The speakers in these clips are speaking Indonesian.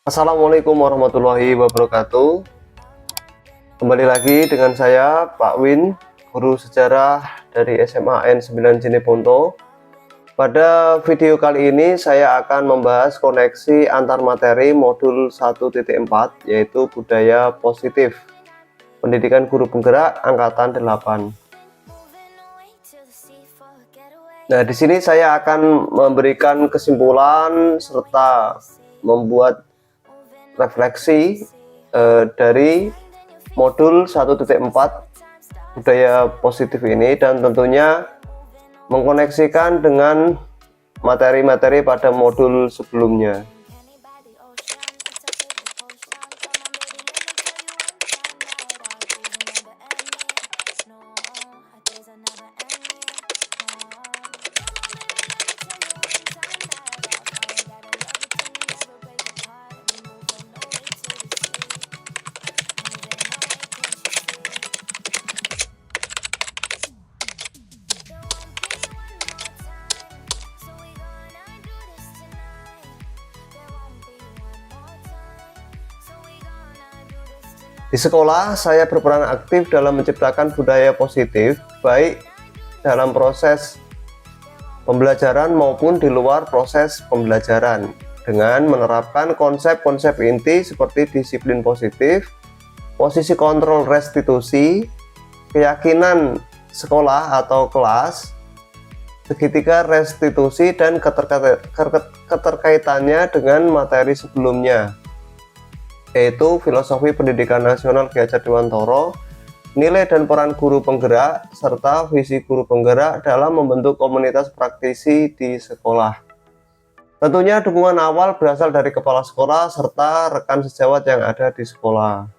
Assalamualaikum warahmatullahi wabarakatuh. Kembali lagi dengan saya Pak Win, guru sejarah dari SMA N9 Jeneponto. Pada video kali ini saya akan membahas koneksi antar materi modul 1.4, yaitu budaya positif pendidikan guru penggerak angkatan 8. Nah, di sini saya akan memberikan kesimpulan serta membuat refleksi dari modul 1.4 budaya positif ini, dan tentunya mengkoneksikan dengan materi-materi pada modul sebelumnya. Di sekolah, saya berperan aktif dalam menciptakan budaya positif, baik dalam proses pembelajaran maupun di luar proses pembelajaran, dengan menerapkan konsep-konsep inti seperti disiplin positif, posisi kontrol restitusi, keyakinan sekolah atau kelas, segitiga restitusi, dan keterkaitannya dengan materi sebelumnya, yaitu filosofi pendidikan nasional Ki Hajar Dewantara, nilai dan peran guru penggerak, serta visi guru penggerak dalam membentuk komunitas praktisi di sekolah. Tentunya dukungan awal berasal dari kepala sekolah serta rekan sejawat yang ada di sekolah.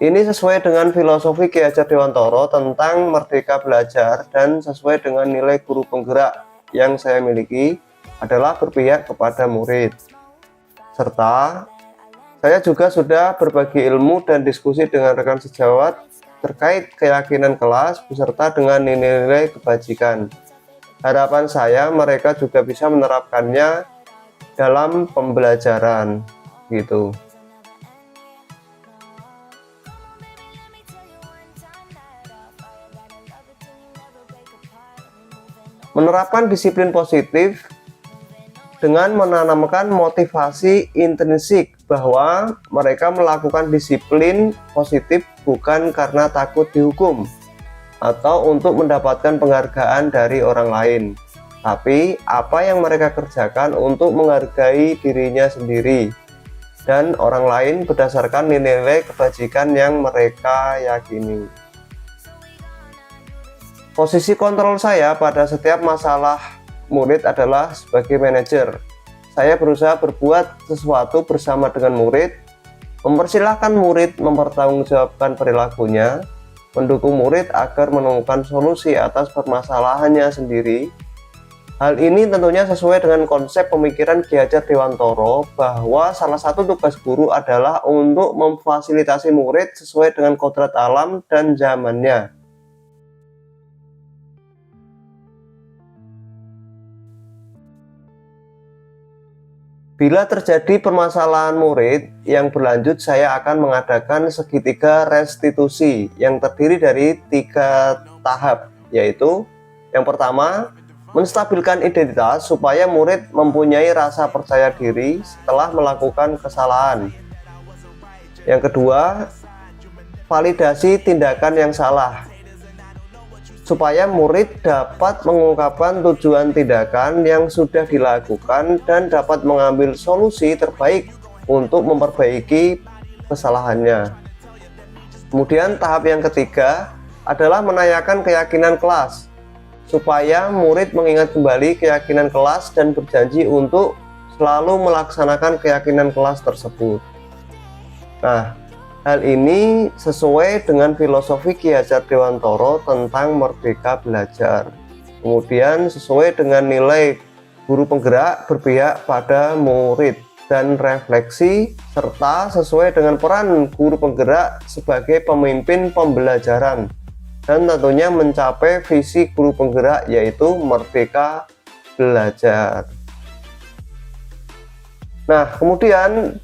Ini sesuai dengan filosofi Ki Hajar Dewantara tentang merdeka belajar, dan sesuai dengan nilai guru penggerak yang saya miliki adalah berpihak kepada murid. Serta saya juga sudah berbagi ilmu dan diskusi dengan rekan sejawat terkait keyakinan kelas beserta dengan nilai-nilai kebajikan. Harapan saya mereka juga bisa menerapkannya dalam pembelajaran gitu. Menerapkan disiplin positif dengan menanamkan motivasi intrinsik bahwa mereka melakukan disiplin positif bukan karena takut dihukum atau untuk mendapatkan penghargaan dari orang lain, tapi apa yang mereka kerjakan untuk menghargai dirinya sendiri dan orang lain berdasarkan nilai-nilai kebajikan yang mereka yakini. Posisi kontrol saya pada setiap masalah murid adalah sebagai manajer. Saya berusaha berbuat sesuatu bersama dengan murid, mempersilahkan murid mempertanggungjawabkan perilakunya, mendukung murid agar menemukan solusi atas permasalahannya sendiri. Hal ini tentunya sesuai dengan konsep pemikiran Ki Hajar Dewantara bahwa salah satu tugas guru adalah untuk memfasilitasi murid sesuai dengan kodrat alam dan zamannya. Bila terjadi permasalahan murid yang berlanjut, saya akan mengadakan segitiga restitusi yang terdiri dari 3 tahap, yaitu yang pertama, menstabilkan identitas supaya murid mempunyai rasa percaya diri setelah melakukan kesalahan. Yang kedua, validasi tindakan yang salah supaya murid dapat mengungkapkan tujuan tindakan yang sudah dilakukan dan dapat mengambil solusi terbaik untuk memperbaiki kesalahannya. Kemudian tahap yang ketiga adalah menanyakan keyakinan kelas supaya murid mengingat kembali keyakinan kelas dan berjanji untuk selalu melaksanakan keyakinan kelas tersebut. Nah, hal ini sesuai dengan filosofi Ki Hajar Dewantara tentang merdeka belajar. Kemudian sesuai dengan nilai guru penggerak berpihak pada murid dan refleksi, serta sesuai dengan peran guru penggerak sebagai pemimpin pembelajaran, dan tentunya mencapai visi guru penggerak yaitu merdeka belajar. Nah, kemudian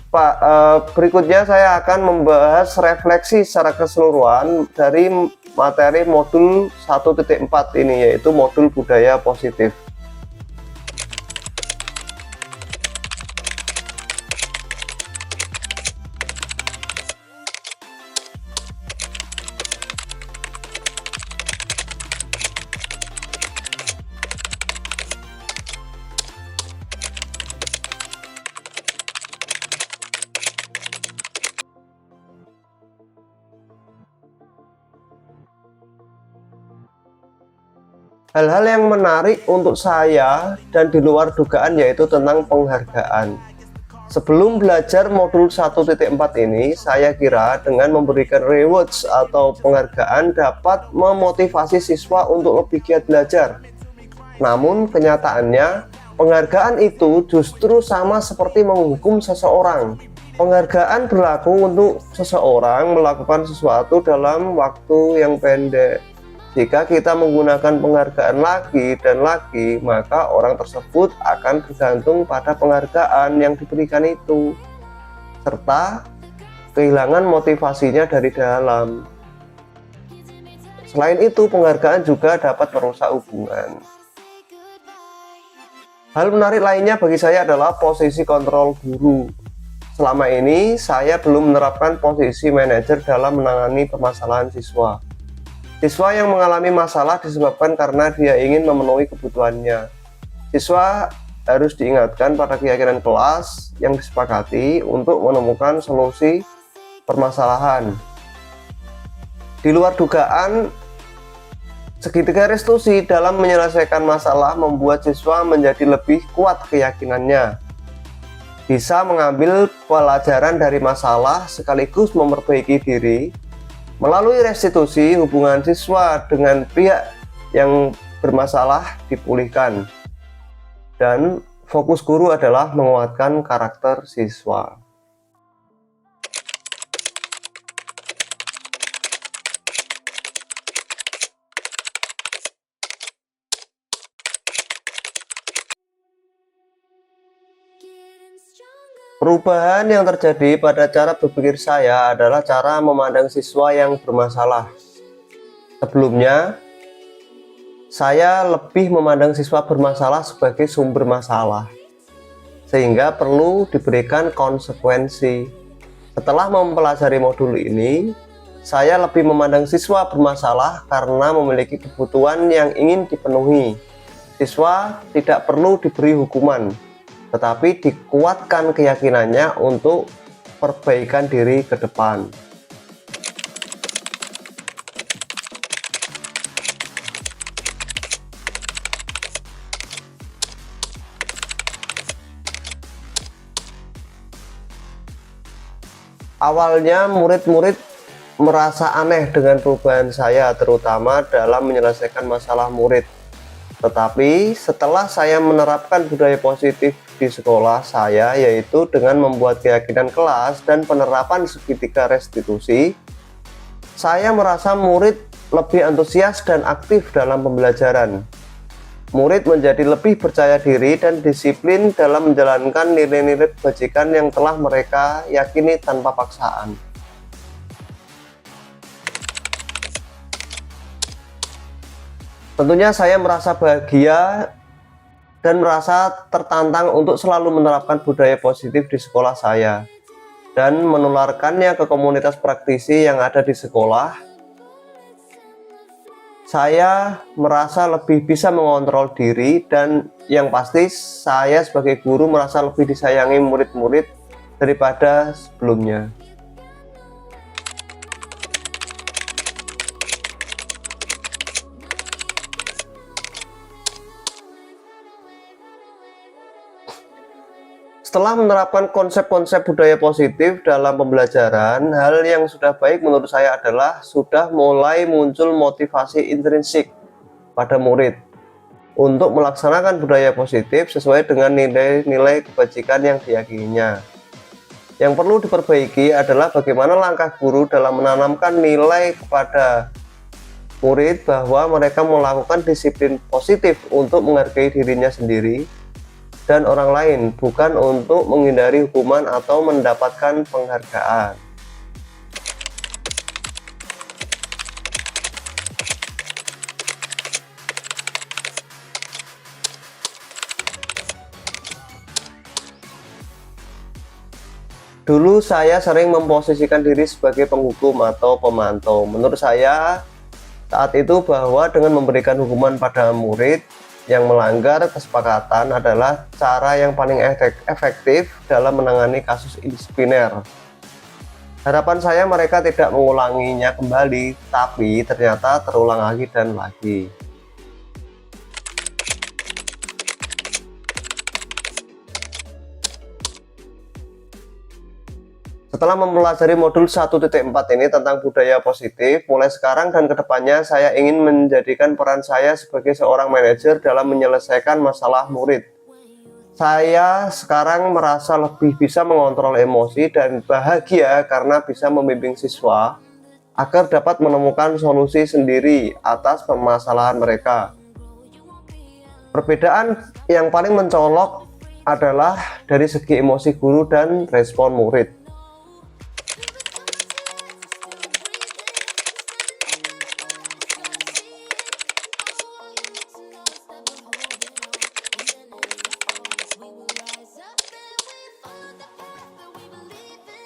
berikutnya saya akan membahas refleksi secara keseluruhan dari materi modul 1.4 ini, yaitu modul budaya positif. Hal-hal yang menarik untuk saya dan di luar dugaan yaitu tentang penghargaan. Sebelum belajar modul 1.4 ini, saya kira dengan memberikan rewards atau penghargaan dapat memotivasi siswa untuk lebih giat belajar. Namun kenyataannya, penghargaan itu justru sama seperti menghukum seseorang. Penghargaan berlaku untuk seseorang melakukan sesuatu dalam waktu yang pendek. Jika kita menggunakan penghargaan lagi dan lagi, maka orang tersebut akan bergantung pada penghargaan yang diberikan itu, serta kehilangan motivasinya dari dalam. Selain itu, penghargaan juga dapat merusak hubungan. Hal menarik lainnya bagi saya adalah posisi kontrol guru. Selama ini, saya belum menerapkan posisi manajer dalam menangani permasalahan siswa. Siswa yang mengalami masalah disebabkan karena dia ingin memenuhi kebutuhannya. Siswa harus diingatkan pada keyakinan kelas yang disepakati untuk menemukan solusi permasalahan. Di luar dugaan, segitiga restitusi dalam menyelesaikan masalah membuat siswa menjadi lebih kuat keyakinannya, bisa mengambil pelajaran dari masalah sekaligus memperbaiki diri. Melalui restitusi, hubungan siswa dengan pihak yang bermasalah dipulihkan, dan fokus guru adalah menguatkan karakter siswa. Perubahan yang terjadi pada cara berpikir saya adalah cara memandang siswa yang bermasalah. Sebelumnya, saya lebih memandang siswa bermasalah sebagai sumber masalah, sehingga perlu diberikan konsekuensi. Setelah mempelajari modul ini, saya lebih memandang siswa bermasalah karena memiliki kebutuhan yang ingin dipenuhi. Siswa tidak perlu diberi hukuman, tetapi dikuatkan keyakinannya untuk perbaikan diri ke depan. Awalnya murid-murid merasa aneh dengan perubahan saya, terutama dalam menyelesaikan masalah murid. Tetapi setelah saya menerapkan budaya positif di sekolah saya, yaitu dengan membuat keyakinan kelas dan penerapan segitiga restitusi, saya merasa murid lebih antusias dan aktif dalam pembelajaran. Murid menjadi lebih percaya diri dan disiplin dalam menjalankan nilai-nilai kebajikan yang telah mereka yakini tanpa paksaan. Tentunya saya merasa bahagia dan merasa tertantang untuk selalu menerapkan budaya positif di sekolah saya dan menularkannya ke komunitas praktisi yang ada di sekolah. Saya merasa lebih bisa mengontrol diri, dan yang pasti saya sebagai guru merasa lebih disayangi murid-murid daripada sebelumnya. Setelah menerapkan konsep-konsep budaya positif dalam pembelajaran, hal yang sudah baik menurut saya adalah sudah mulai muncul motivasi intrinsik pada murid untuk melaksanakan budaya positif sesuai dengan nilai-nilai kebajikan yang diyakininya. Yang perlu diperbaiki adalah bagaimana langkah guru dalam menanamkan nilai kepada murid bahwa mereka melakukan disiplin positif untuk menghargai dirinya sendiri, dan orang lain, bukan untuk menghindari hukuman atau mendapatkan penghargaan. Dulu saya sering memposisikan diri sebagai penghukum atau pemantau. Menurut saya saat itu bahwa dengan memberikan hukuman pada murid yang melanggar kesepakatan adalah cara yang paling efektif dalam menangani kasus disipliner. Harapan saya mereka tidak mengulanginya kembali, tapi ternyata terulang lagi dan lagi. Setelah mempelajari modul 1.4 ini tentang budaya positif, mulai sekarang dan kedepannya saya ingin menjadikan peran saya sebagai seorang manajer dalam menyelesaikan masalah murid. Saya sekarang merasa lebih bisa mengontrol emosi dan bahagia karena bisa membimbing siswa agar dapat menemukan solusi sendiri atas permasalahan mereka. Perbedaan yang paling mencolok adalah dari segi emosi guru dan respon murid.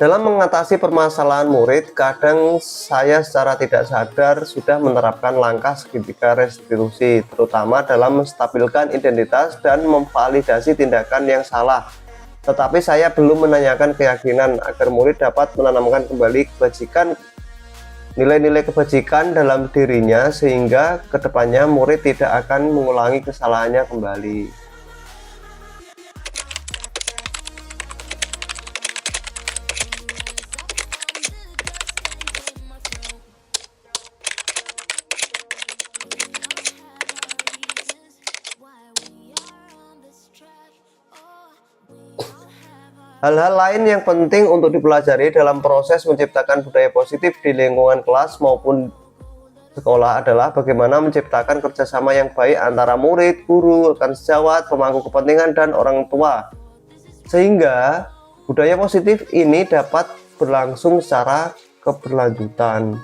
Dalam mengatasi permasalahan murid, kadang saya secara tidak sadar sudah menerapkan langkah segitiga restitusi, terutama dalam menstabilkan identitas dan memvalidasi tindakan yang salah. Tetapi saya belum menanyakan keyakinan agar murid dapat menanamkan kembali kebajikan, nilai-nilai kebajikan dalam dirinya, sehingga kedepannya murid tidak akan mengulangi kesalahannya kembali. Hal-hal lain yang penting untuk dipelajari dalam proses menciptakan budaya positif di lingkungan kelas maupun sekolah adalah bagaimana menciptakan kerjasama yang baik antara murid, guru, rekan sejawat, pemangku kepentingan, dan orang tua, sehingga budaya positif ini dapat berlangsung secara keberlanjutan.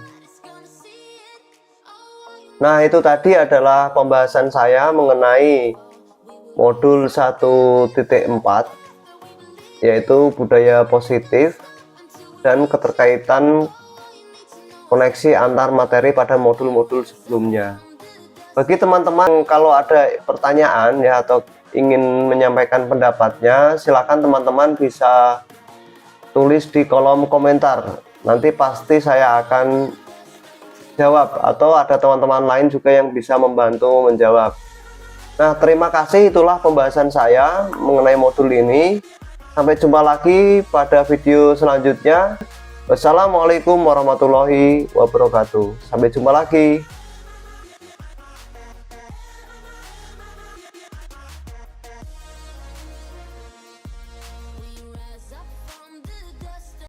Nah, itu tadi adalah pembahasan saya mengenai modul 1.4, yaitu budaya positif dan keterkaitan koneksi antar materi pada modul-modul sebelumnya. Bagi teman-teman kalau ada pertanyaan ya atau ingin menyampaikan pendapatnya, silakan teman-teman bisa tulis di kolom komentar. Nanti pasti saya akan jawab, atau ada teman-teman lain juga yang bisa membantu menjawab. Nah, terima kasih, itulah pembahasan saya mengenai modul ini. Sampai jumpa lagi pada video selanjutnya. Wassalamualaikum warahmatullahi wabarakatuh. Sampai jumpa lagi.